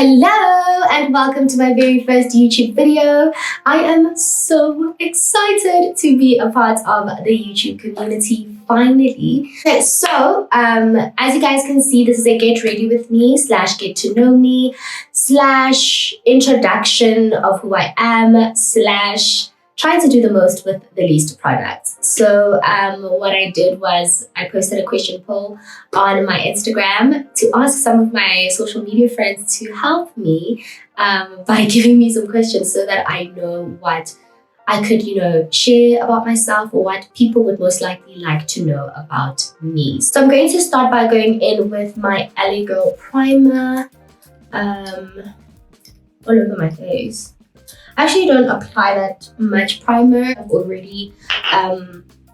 Hello and welcome to my very first YouTube video. I am so excited to be a part of the YouTube community finally. Okay, so as you guys can see, this is a get ready with me / get to know me / introduction of who I am / trying to do the most with the least products. So what I did was I posted a question poll on my Instagram to ask some of my social media friends to help me by giving me some questions so that I know what I could, share about myself or what people would most likely like to know about me. So I'm going to start by going in with my LA Girl primer all over my face. I actually don't apply that much primer. I've already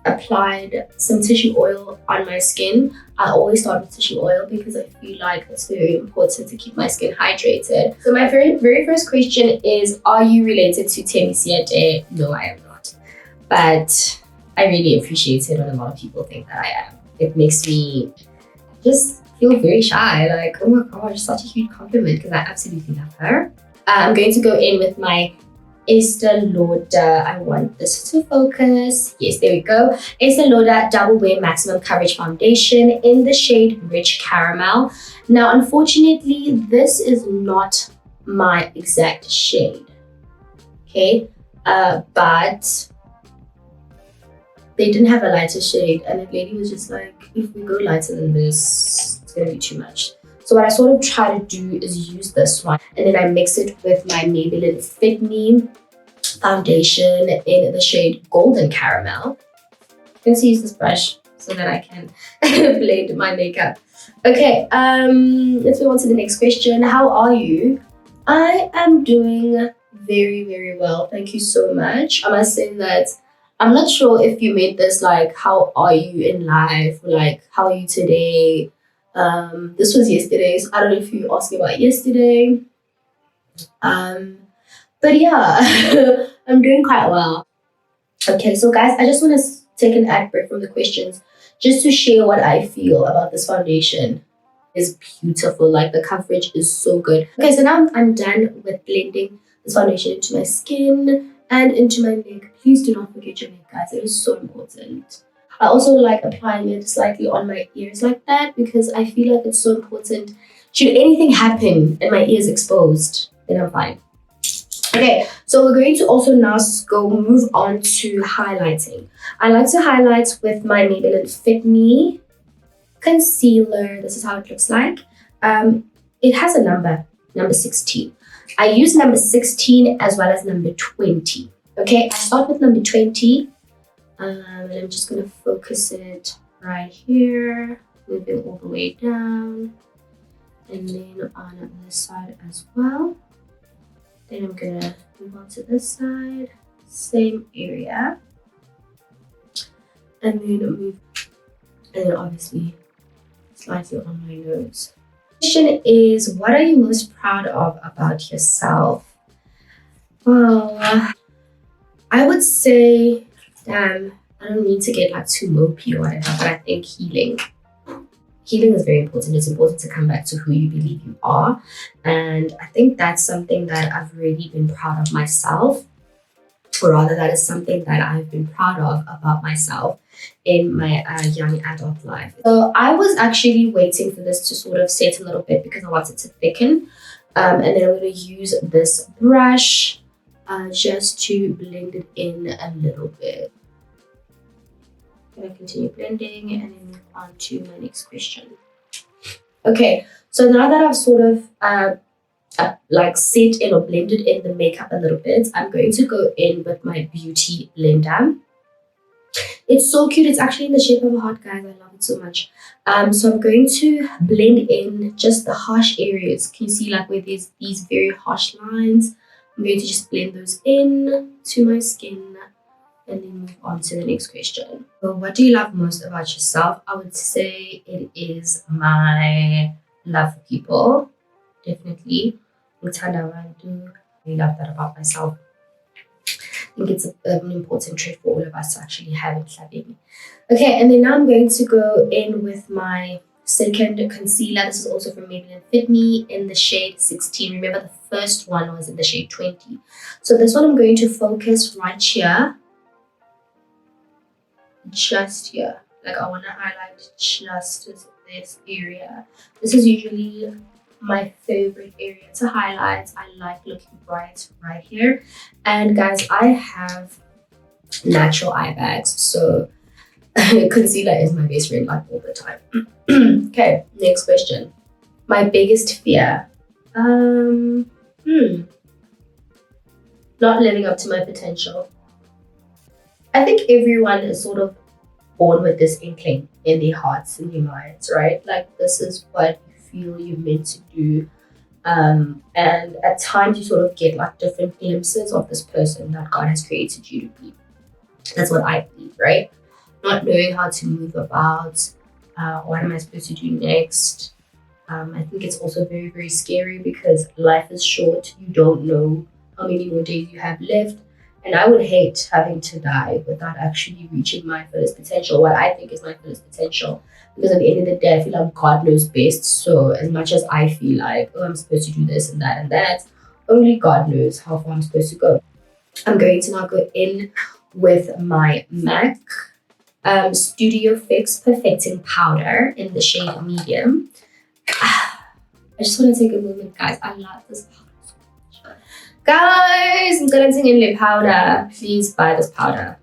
applied some tissue oil on my skin. I always start with tissue oil because I feel like it's very important to keep my skin hydrated. So my very first question is, are you related to Estēe? No, I am not. But I really appreciate it when a lot of people think that I am. It makes me just feel very shy. Like, oh my gosh, such a huge compliment because I absolutely love her. I'm going to go in with my Estēe Lauder, I want this to focus. Yes, there we go. Estēe Lauder Double Wear Maximum Coverage Foundation in the shade Rich Caramel. Now, unfortunately, this is not my exact shade. Okay, but they didn't have a lighter shade, and the lady was just like, if we go lighter than this, it's gonna be too much. So what I sort of try to do is use this one and then I mix it with my Maybelline Fit Me foundation in the shade Golden Caramel. I'm going to use this brush so that I can blend my makeup. Okay, let's move on to the next question. How are you? I am doing very, very well. Thank you so much. I must say that I'm not sure if you made this like, how are you in life? Or like, how are you today? This was yesterday, so I don't know if you asked me about yesterday. But yeah, I'm doing quite well. Okay, so guys, I just want to take an ad break from the questions just to share what I feel about this foundation. It's beautiful, like the coverage is so good. Okay, so now I'm done with blending this foundation into my skin and into my neck. Please do not forget your neck, guys. It is so important. I also like applying it slightly on my ears like that because I feel like it's so important. Should anything happen and my ears exposed, then I'm fine. Okay, so we're going to also now move on to highlighting. I like to highlight with my Maybelline Fit Me concealer. This is how it looks like. It has a number 16. I use number 16 as well as number 20. Okay, I start with number 20. And I'm just going to focus it right here, moving all the way down, and then on this side as well. Then I'm going to move on to this side, same area, and then obviously slightly on my nose. The question is, what are you most proud of about yourself? Well, I would say, I don't mean to get like too mopey or whatever, but I think healing is very important. It's important to come back to who you believe you are. And I think that's something that I've really been proud of myself, or rather that is something that I've been proud of about myself in my young adult life. So I was actually waiting for this to sort of set a little bit because I wanted to thicken. And then I'm going to use this brush just to blend it in a little bit. I'm going to continue blending and then move on to my next question. Okay, so now that I've sort of like set in or blended in the makeup a little bit, I'm going to go in with my beauty blender. It's so cute. It's actually in the shape of a heart, guys. I love it so much. So I'm going to blend in just the harsh areas. Can you see like where there's these very harsh lines? I'm going to just blend those in to my skin and then move on to the next question. So what do you love most about yourself? I would say it is my love for people. Definitely. I really love that about myself. I think it's an important trait for all of us to actually have in clubbing. Okay, and then now I'm going to go in with my second concealer. This is also from Maybelline Fit Me in the shade 16. Remember, the first one was in the shade 20. So this one I'm going to focus right here. Just here. Like, I want to highlight just this area. This is usually my favorite area to highlight. I like looking bright right here. And guys, I have natural eye bags, so concealer is my best friend, like, all the time. Okay, next question. My biggest fear. Not living up to my potential. I think everyone is sort of born with this inkling in their hearts and their minds, right? Like, this is what you feel you're meant to do. And at times you sort of get like different glimpses of this person that God has created you to be. That's what I believe, right? Not knowing how to move about, what am I supposed to do next? I think it's also very, very scary because life is short. You don't know how many more days you have left. And I would hate having to die without actually reaching my fullest potential, what I think is my fullest potential. Because at the end of the day, I feel like God knows best. So as much as I feel like, oh, I'm supposed to do this and that, only God knows how far I'm supposed to go. I'm going to now go in with my MAC Studio Fix Perfecting Powder in the shade medium. I just want to take a moment, guys. I love this powder so much. Guys, I'm glancing in lip powder. Please buy this powder.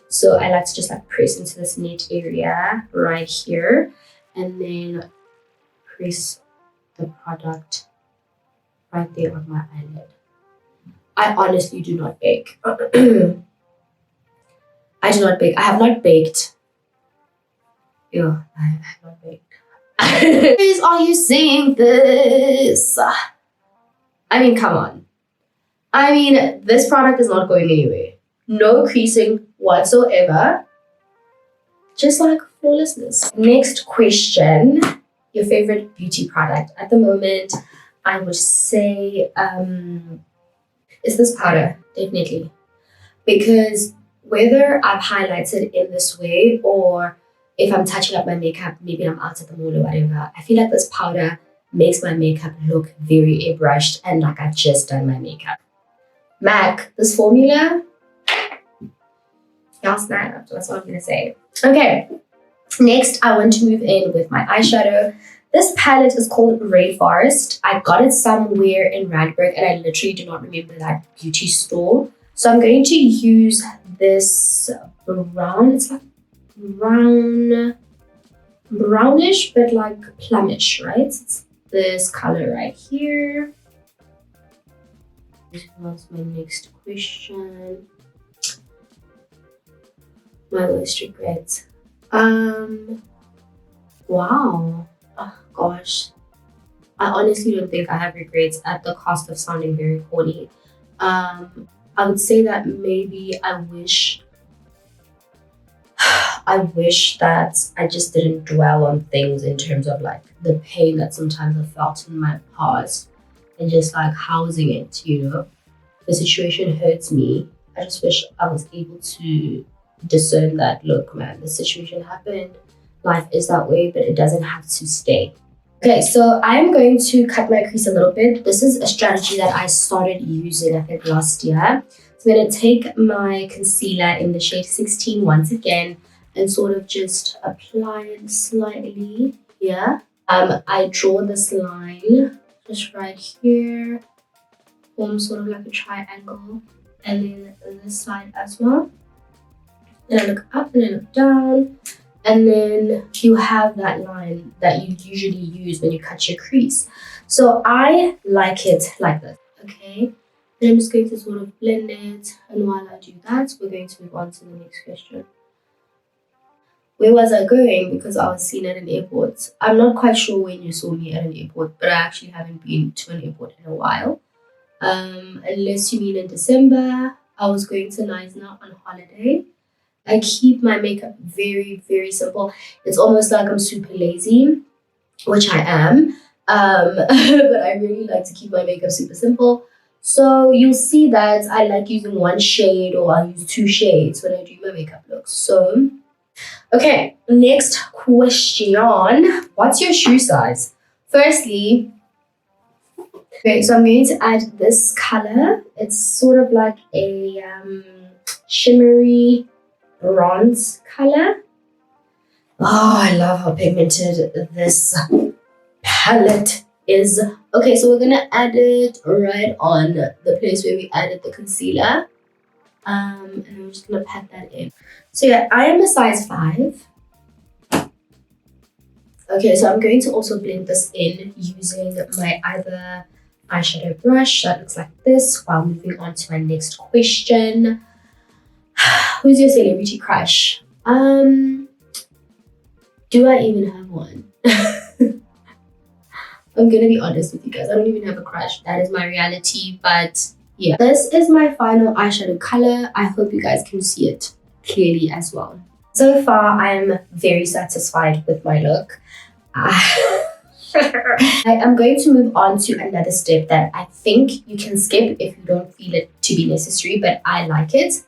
So I like to just like press into this net area right here and then press the product right there on my eyelid. I honestly do not bake. I do not bake. I have not baked. Yeah, I have not baked. Please, are you seeing this? I mean, come on. I mean, this product is not going anywhere. No creasing whatsoever. Just like flawlessness. Next question. Your favorite beauty product. At the moment, I would say is this powder. Definitely. Because whether I've highlighted in this way or if I'm touching up my makeup, maybe I'm out at the mall or whatever, I feel like this powder makes my makeup look very airbrushed and like I've just done my makeup. MAC, this formula, y'all snap. That's what I'm going to say. Okay, next I want to move in with my eyeshadow. This palette is called Rainforest. I got it somewhere in Randburg and I literally do not remember that beauty store. So I'm going to use this brown, it's like brownish, but like plumish, right? It's this color right here. What's my next question? My worst regrets. Wow. Oh gosh. I honestly don't think I have regrets at the cost of sounding very corny. I would say that maybe I wish that I just didn't dwell on things in terms of like the pain that sometimes I felt in my past and just like housing it, you know. The situation hurts me. I just wish I was able to discern that, look, man, the situation happened. Life is that way, but it doesn't have to stay. Okay, so I'm going to cut my crease a little bit. This is a strategy that I started using, I think, last year. So I'm going to take my concealer in the shade 16 once again and sort of just apply it slightly here. I draw this line just right here, form sort of like a triangle, and then this side as well. Then I look up and I look down, and then you have that line that you usually use when you cut your crease. So I like it like this, okay? Then I'm just going to sort of blend it, and while I do that, we're going to move on to the next question. Where was I going? Because I was seen at an airport. I'm not quite sure when you saw me at an airport, but I actually haven't been to an airport in a while. Unless you mean in December, I was going to Nice-Now on holiday. I keep my makeup very, very simple. It's almost like I'm super lazy, which I am. But I really like to keep my makeup super simple. So you'll see that I like using one shade or I'll use two shades when I do my makeup looks. So Okay, next question. What's your shoe size? Firstly, okay, so I'm going to add this color. It's sort of like a shimmery bronze color. Oh, I love how pigmented this palette is. Okay, so we're gonna add it right on the place where we added the concealer. And I'm just gonna pat that in. So yeah, I am a size 5. Okay, so I'm going to also blend this in using my either eyeshadow brush that looks like this while moving on to my next question. Who's your celebrity crush? Do I even have one? I'm gonna be honest with you guys. I don't even have a crush. That is my reality. But yeah, this is my final eyeshadow color. I hope you guys can see it clearly as well. So far, I'm very satisfied with my look. I am going to move on to another step that I think you can skip if you don't feel it to be necessary, but I like it.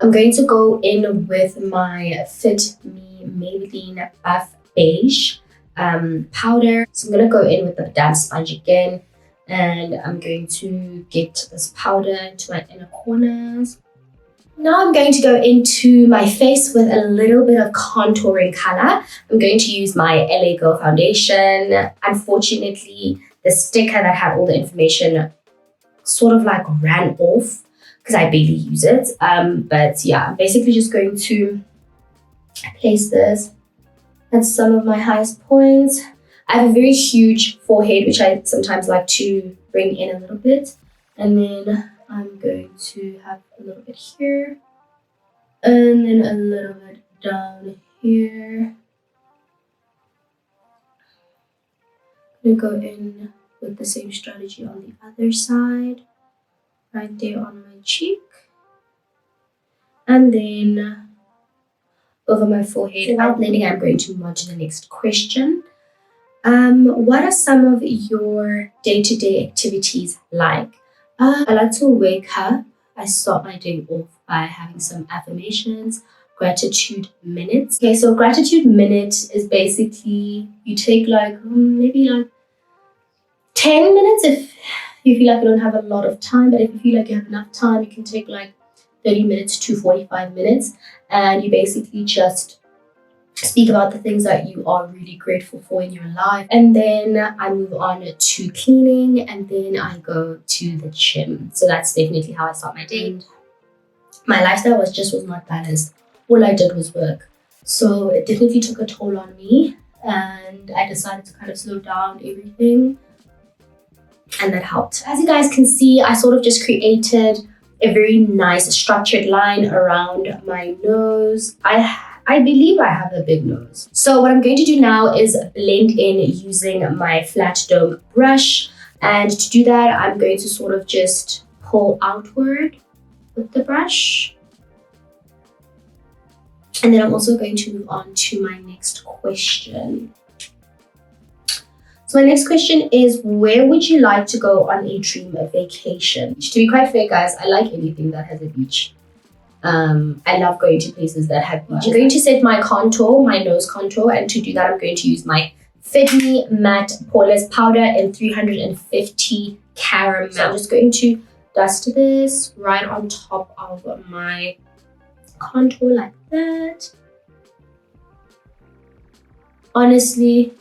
I'm going to go in with my Fit Me Maybelline beige powder. So I'm going to go in with the damp sponge again, and I'm going to get this powder into my inner corners. Now I'm going to go into my face with a little bit of contouring color. I'm going to use my LA Girl foundation. Unfortunately, the sticker that had all the information sort of like ran off because I barely use it. But yeah, I'm basically just going to place this at some of my highest points. I have a very huge forehead, which I sometimes like to bring in a little bit. And then I'm going to have a little bit here. And then a little bit down here. I'm going to go in with the same strategy on the other side. Right there on my cheek. And then over my forehead. While blending, I'm going to move on to the next question. What are some of your day-to-day activities like? I like to wake up. I start my day off by having some affirmations, gratitude minutes. Okay, so gratitude minute is basically you take like maybe like 10 minutes if you feel like you don't have a lot of time, but if you feel like you have enough time, you can take like 30 minutes to 45 minutes, and you basically just speak about the things that you are really grateful for in your life. And then I move on to cleaning, and then I go to the gym. So that's definitely how I start my day. My lifestyle was not balanced. All I did was work. So it definitely took a toll on me, and I decided to kind of slow down everything, and that helped. As you guys can see, I sort of just created a very nice structured line around my nose. I believe I have a big nose. So what I'm going to do now is blend in using my flat dome brush. And to do that, I'm going to sort of just pull outward with the brush. And then I'm also going to move on to my next question. So my next question is, where would you like to go on a dream vacation? To be quite fair, guys, I like anything that has a beach. I love going to places that have beach. I'm going to set my contour, my nose contour, and to do that, I'm going to use my Fit Me Matte Poreless Powder in 350 Caramel. So I'm just going to dust this right on top of my contour like that. Honestly,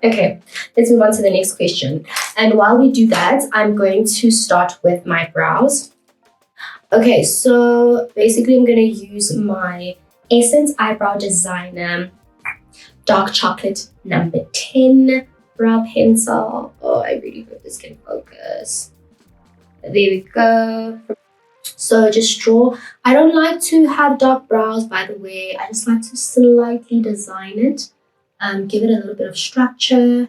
okay, let's move on to the next question. And while we do that, I'm going to start with my brows. Okay, so basically I'm going to use my Essence Eyebrow Designer Dark Chocolate number 10 brow pencil. Oh, I really hope this can focus. There we go. So just draw. I don't like to have dark brows, by the way. I just like to slightly design it. Give it a little bit of structure.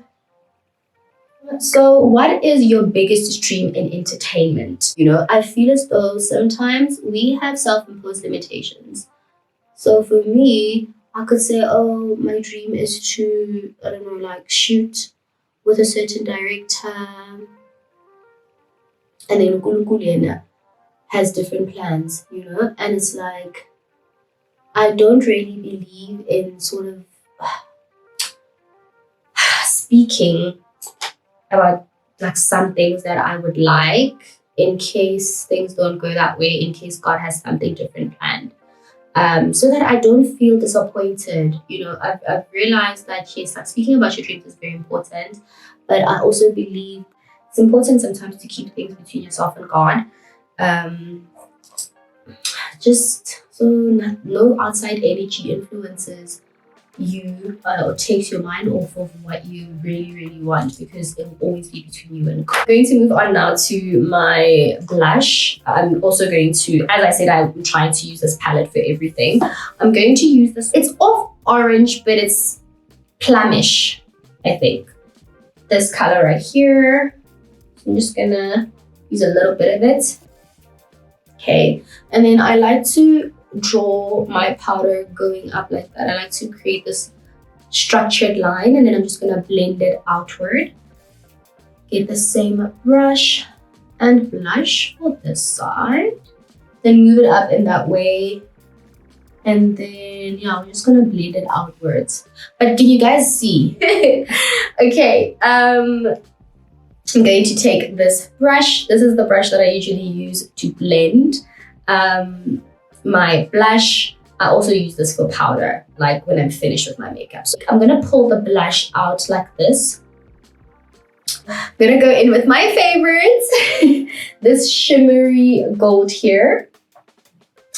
So what is your biggest dream in entertainment? You know, I feel as though sometimes we have self-imposed limitations. So for me, I could say, oh, my dream is to, I don't know, like shoot with a certain director. And then Nkulunkulu has different plans, you know? And it's like, I don't really believe in sort of speaking about like some things that I would like in case things don't go that way, in case God has something different planned. So that I don't feel disappointed. You know, I've realized that yes, like speaking about your dreams is very important, but I also believe it's important sometimes to keep things between yourself and God. Just so no outside energy influences you or takes your mind off of what you really want, because it will always be between you and God. I'm going to move on now to my blush. I'm also going to, as I said, I'm trying to use this palette for everything. I'm going to use this. It's off orange, but it's plumish, I think. This color right here. I'm just gonna use a little bit of it. Okay, and then I like to draw my powder going up like that. I like to create this structured line, and then I'm just gonna blend it outward. Get the same brush and blush for this side. Then move it up in that way. And then, yeah, I'm just gonna blend it outwards. But can you guys see? Okay, I'm going to take this brush. This is the brush that I usually use to blend my blush. I also use this for powder, like when I'm finished with my makeup. So I'm gonna pull the blush out like this. I'm gonna go in with my favorite, this shimmery gold here.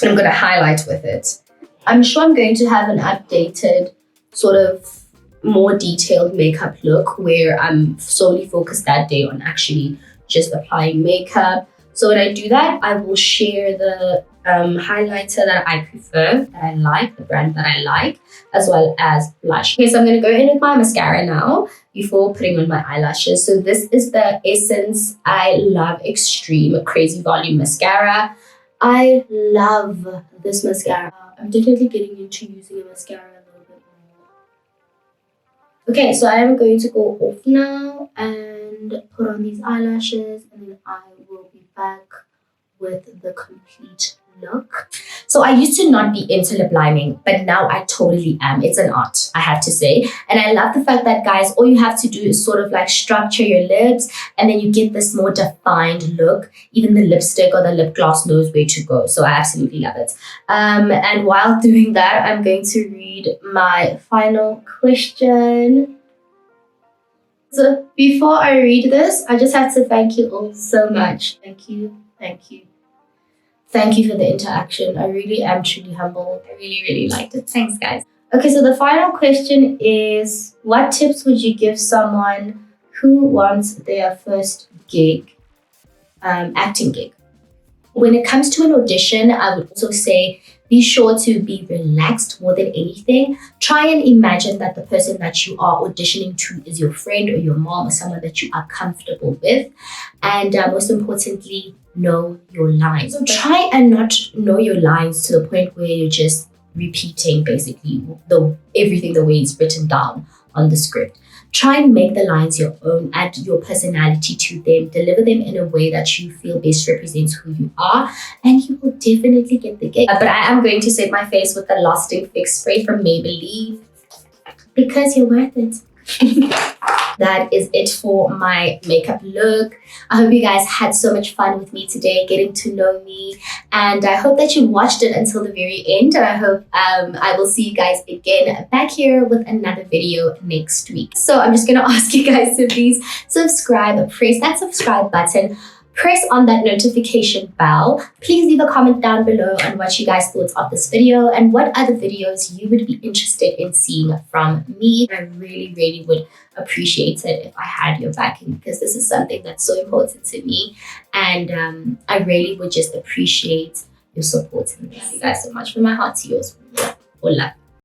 And I'm gonna highlight with it. I'm sure I'm going to have an updated sort of more detailed makeup look where I'm solely focused that day on actually just applying makeup. So when I do that, I will share the highlighter that I prefer, that I like, the brand that I like, as well as blush. Okay, so I'm going to go in with my mascara now before putting on my eyelashes. So this is the Essence I Love Extreme Crazy Volume Mascara. I love this mascara. I'm definitely getting into using a mascara a little bit more. Okay, so I am going to go off now and put on these eyelashes, and then I will be back with the complete look. So I used to not be into lip lining, but now I totally am. It's an art, I have to say. And I love the fact that, guys, all you have to do is sort of like structure your lips, and then you get this more defined look. Even the lipstick or the lip gloss knows where to go. So I absolutely love it. And while doing that, I'm going to read my final question. So before I read this, I just have to thank you all so much. Thank you. Thank you. Thank you for the interaction. I really am truly humbled. I really liked it. Thanks, guys. Okay, so the final question is, what tips would you give someone who wants their first gig, acting gig? When it comes to an audition, I would also say be sure to be relaxed more than anything. Try and imagine that the person that you are auditioning to is your friend or your mom or someone that you are comfortable with. And most importantly, know your lines. So try and not know your lines to the point where you're just repeating basically everything the way it's written down on the script. Try and make the lines your own, add your personality to them, deliver them in a way that you feel best represents who you are, and you will definitely get the gig. But I am going to set my face with the Lasting Fix Spray from Maybelline because you're worth it. That is it for my makeup look. I hope you guys had so much fun with me today, getting to know me, and I hope that you watched it until the very end, and I hope I will see you guys again back here with another video next week. So I'm just gonna ask you guys to please subscribe, press that subscribe button, press on that notification bell. Please leave a comment down below on what you guys thought of this video and what other videos you would be interested in seeing from me. I really would appreciate it if I had your backing, because this is something that's so important to me, and I really would just appreciate your support. And thank you guys so much. From my heart to yours. Hola.